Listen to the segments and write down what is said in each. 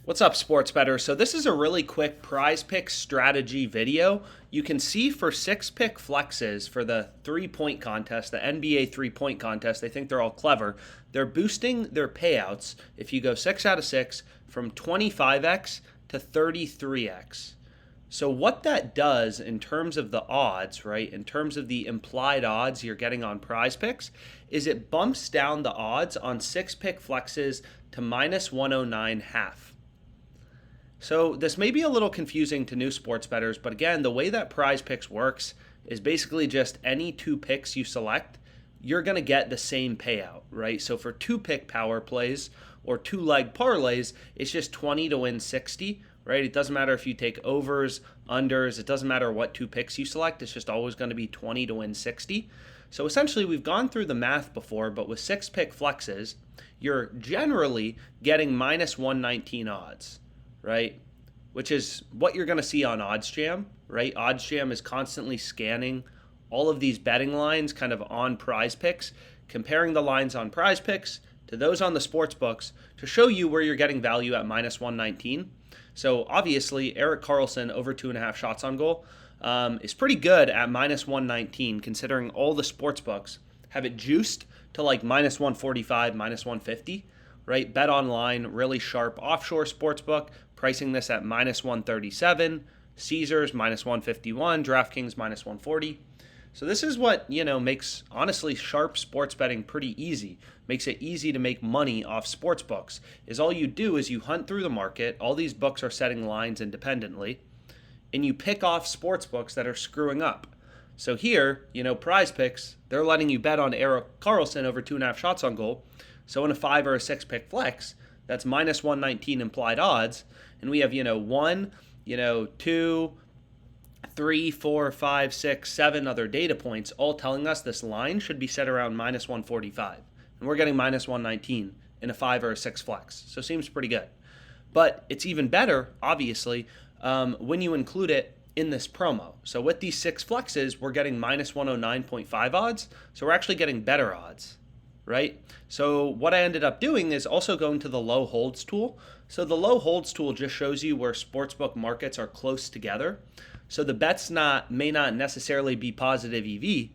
What's up, sports bettors? So this is a really quick prize pick strategy video. You can see for 6-pick flexes for the 3-point contest, the NBA 3-point contest, they think they're all clever. They're boosting their payouts if you go 6 out of 6 from 25x to 33x. So what that does in terms of the odds, right, in terms of the implied odds you're getting on prize picks, is it bumps down the odds on 6-pick flexes to minus 109 half. So this may be a little confusing to new sports bettors, but again, the way that PrizePicks works is basically just any 2 picks you select, you're going to get the same payout, right? So for 2-pick power plays or 2-leg parlays, it's just 20 to win 60, right? It doesn't matter if you take overs, unders, it doesn't matter what 2 picks you select, it's just always going to be 20 to win 60. So essentially, we've gone through the math before, but with 6-pick flexes, you're generally getting minus 119 odds, right? Which is what you're going to see on OddsJam, right? OddsJam is constantly scanning all of these betting lines kind of on PrizePicks, comparing the lines on PrizePicks to those on the sports books to show you where you're getting value at minus 119. So obviously, Erik Karlsson over 2.5 shots on goal is pretty good at minus 119, considering all the sports books have it juiced to like minus 145, minus 150. Right? Bet Online, really sharp offshore sportsbook, pricing this at minus 137, Caesars minus 151, DraftKings minus 140. So this is what, makes honestly sharp sports betting pretty easy. Makes it easy to make money off sports books. Is all you do is you hunt through the market, all these books are setting lines independently, and you pick off sports books that are screwing up. So here, PrizePicks, they're letting you bet on Erik Karlsson over 2.5 shots on goal. So in a 5 or a 6-pick flex, that's minus 119 implied odds. And we have, 1, 2, 3, 4, 5, 6, 7 other data points all telling us this line should be set around minus 145. And we're getting minus 119 in a 5 or a 6 flex. So it seems pretty good. But it's even better, obviously, when you include it in this promo. So with these 6 flexes, we're getting minus 109.5 odds. So we're actually getting better odds. Right? So what I ended up doing is also going to the low holds tool. So the low holds tool just shows you where sportsbook markets are close together. So the bets may not necessarily be positive EV,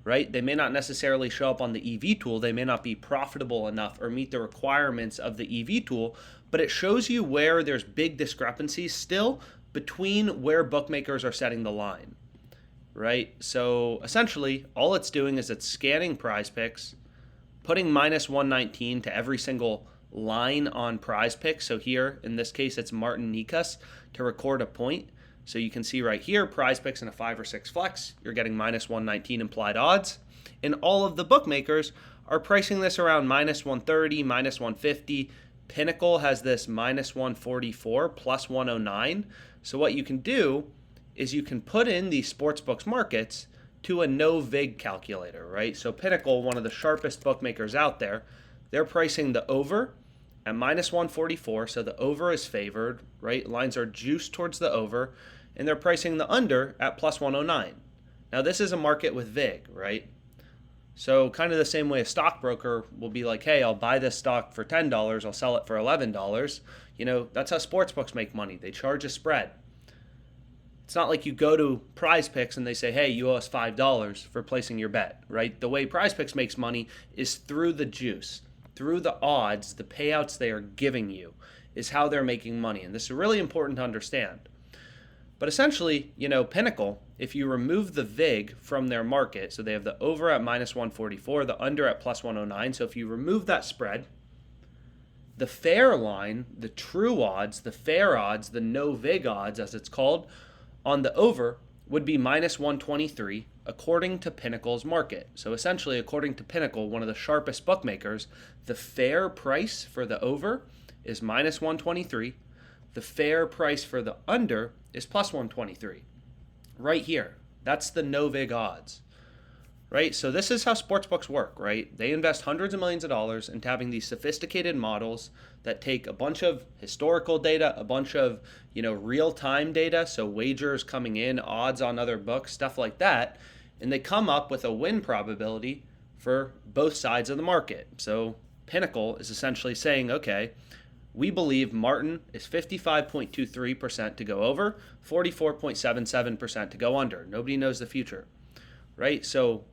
right? They may not necessarily show up on the EV tool. They may not be profitable enough or meet the requirements of the EV tool, but it shows you where there's big discrepancies still between where bookmakers are setting the line, right? So essentially, all it's doing is it's scanning PrizePicks, putting minus 119 to every single line on PrizePicks. So here, in this case, it's Martin Nikas to record a point. So you can see right here, PrizePicks in a 5 or 6 flex, you're getting minus 119 implied odds. And all of the bookmakers are pricing this around minus 130, minus 150. Pinnacle has this minus 144, plus 109. So what you can do is you can put in these sportsbooks markets to a no Vig calculator, right? So Pinnacle, one of the sharpest bookmakers out there, they're pricing the over at minus 144, so the over is favored, right? Lines are juiced towards the over, and they're pricing the under at plus 109. Now this is a market with Vig, right? So kind of the same way a stockbroker will be like, hey, I'll buy this stock for $10, I'll sell it for $11. That's how sportsbooks make money. They charge a spread. It's not like you go to PrizePicks and they say, hey, you owe us $5 for placing your bet, right? The way PrizePicks makes money is through the juice, through the odds, the payouts they are giving you is how they're making money. And this is really important to understand. But essentially, Pinnacle, if you remove the Vig from their market, so they have the over at minus 144, the under at plus 109. So if you remove that spread, the fair line, the true odds, the fair odds, the no Vig odds, as it's called, on the over would be minus 123 according to Pinnacle's market. So essentially, according to Pinnacle, one of the sharpest bookmakers, the fair price for the over is minus 123. The fair price for the under is plus 123. Right here. That's the no Vig odds. Right? So this is how sportsbooks work, right? They invest hundreds of millions of dollars into having these sophisticated models that take a bunch of historical data, a bunch of, real-time data, so wagers coming in, odds on other books, stuff like that, and they come up with a win probability for both sides of the market. So Pinnacle is essentially saying, okay, we believe Martin is 55.23% to go over, 44.77% to go under. Nobody knows the future, right? So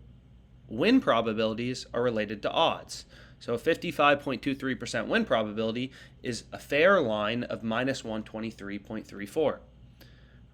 win probabilities are related to odds. So a 55.23% win probability is a fair line of minus 123.34,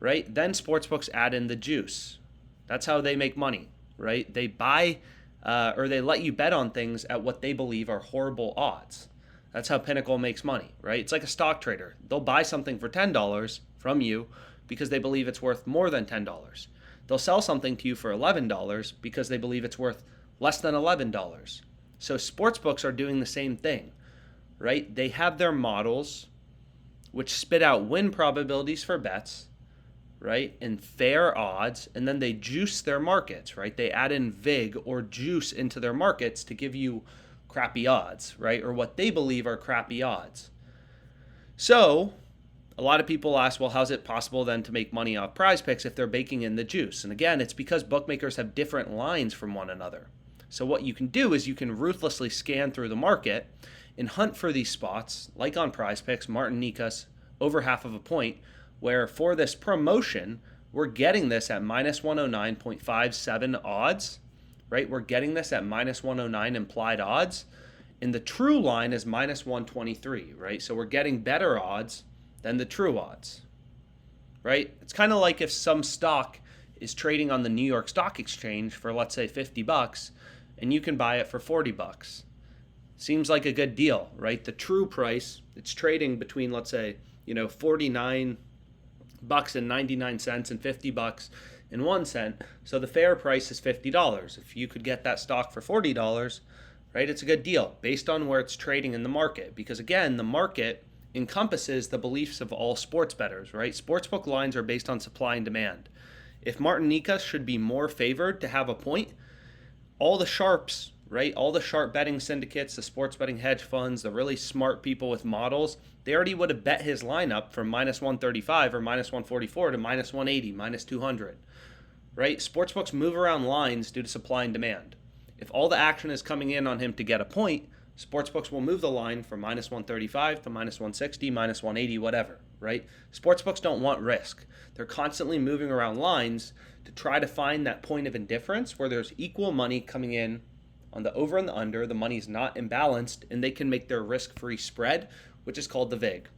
right? Then sportsbooks add in the juice. That's how they make money, right? They buy or they let you bet on things at what they believe are horrible odds. That's how Pinnacle makes money, right? It's like a stock trader. They'll buy something for $10 from you because they believe it's worth more than $10. They'll sell something to you for $11 because they believe it's worth less than $11. So sportsbooks are doing the same thing, right? They have their models which spit out win probabilities for bets, right, and fair odds, and then they juice their markets, right? They add in vig or juice into their markets to give you crappy odds, right, or what they believe are crappy odds. So a lot of people ask, well, how's it possible then to make money off PrizePicks if they're baking in the juice? And again, it's because bookmakers have different lines from one another. So what you can do is you can ruthlessly scan through the market and hunt for these spots, like on PrizePicks, Martin Nikas over half of a point, where for this promotion, we're getting this at minus 109.57 odds, right? We're getting this at minus 109 implied odds. And the true line is minus 123, right? So we're getting better odds than the true odds, right? It's kind of like if some stock is trading on the New York Stock Exchange for, let's say, $50, and you can buy it for $40. Seems like a good deal, right? The true price, it's trading between, let's say, 49 bucks and 99 cents and $50 and 1 cent. So the fair price is $50. If you could get that stock for $40, right, it's a good deal based on where it's trading in the market. Because again, the market encompasses the beliefs of all sports bettors, right? Sportsbook lines are based on supply and demand. If Martin Nikas should be more favored to have a point, all the sharps, right, all the sharp betting syndicates, the sports betting hedge funds, the really smart people with models, they already would have bet his lineup from minus 135 or minus 144 to minus 180, minus 200, right? Sportsbooks move around lines due to supply and demand. If all the action is coming in on him to get a point, sportsbooks will move the line from minus 135 to minus 160, minus 180, whatever, right? Sportsbooks don't want risk. They're constantly moving around lines to try to find that point of indifference where there's equal money coming in on the over and the under, the money's not imbalanced, and they can make their risk-free spread, which is called the vig.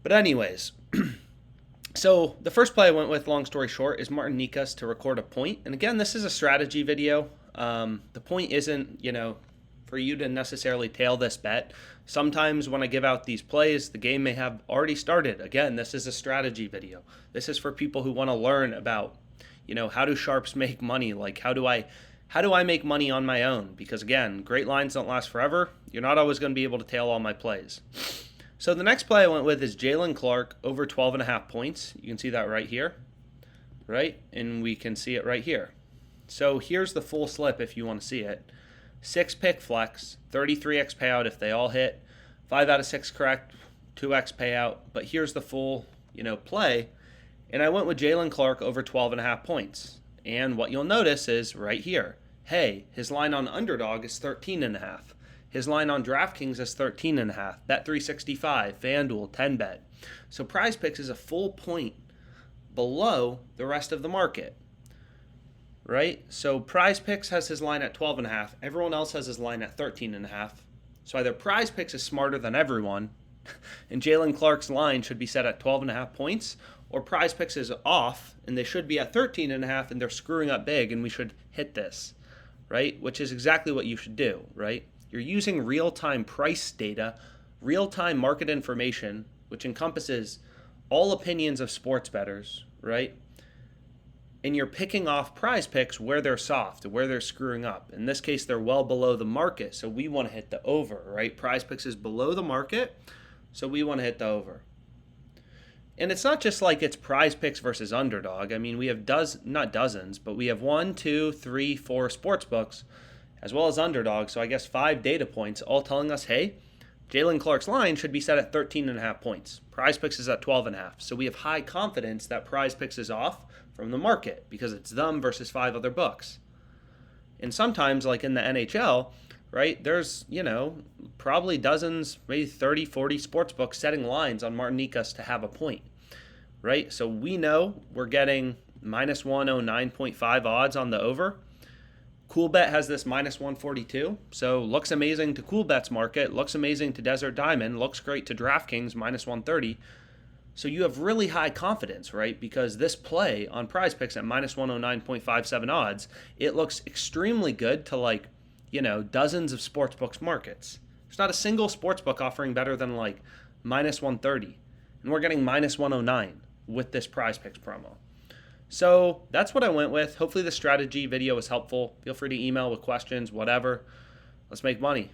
But anyways, so the first play I went with, long story short, is Martin Nikas to record a point. And again, this is a strategy video. The point isn't, for you to necessarily tail this bet. Sometimes when I give out these plays, the game may have already started. Again, this is a strategy video. This is for people who want to learn about, how do sharps make money? Like, how do I make money on my own? Because again, great lines don't last forever. You're not always going to be able to tail all my plays. So the next play I went with is Jalen Clark over 12.5 points. You can see that right here, right? And we can see it right here. So here's the full slip if you want to see it. 6-pick flex, 33x payout if they all hit, 5 out of 6 correct, 2x payout. But here's the full, play. And I went with Jalen Clark over 12.5 points. And what you'll notice is right here, hey, his line on underdog is 13.5. His line on DraftKings is 13.5. Bet365, FanDuel, 10bet. So PrizePicks is a full point below the rest of the market, right? So PrizePicks has his line at 12.5. Everyone else has his line at 13.5. So either PrizePicks is smarter than everyone, and Jalen Clark's line should be set at 12.5 points, or PrizePicks is off, and they should be at 13.5, and they're screwing up big, and we should hit this, right? Which is exactly what you should do, right? You're using real-time price data, real-time market information, which encompasses all opinions of sports bettors, right? And you're picking off PrizePicks where they're soft, where they're screwing up. In this case, they're well below the market, so we want to hit the over, right? PrizePicks is below the market, so we want to hit the over. And it's not just like it's PrizePicks versus underdog. I mean, we have not dozens, but we have 1, 2, 3, 4 sports books, as well as underdog. So I guess 5 data points all telling us, hey, Jalen Clark's line should be set at 13.5 points. PrizePicks is at 12.5. So we have high confidence that PrizePicks is off from the market because it's them versus 5 other books. And sometimes, like in the NHL, right? There's, probably dozens, maybe 30, 40 sports books setting lines on Martinikas to have a point, right? So we know we're getting minus 109.5 odds on the over. CoolBet has this minus 142, so looks amazing to CoolBet's market, looks amazing to Desert Diamond, looks great to DraftKings minus 130. So you have really high confidence, right? Because this play on PrizePicks at minus 109.57 odds, it looks extremely good to dozens of sportsbooks markets. There's not a single sportsbook offering better than minus 130. And we're getting minus 109 with this PrizePicks promo. So that's what I went with. Hopefully the strategy video was helpful. Feel free to email with questions, whatever. Let's make money.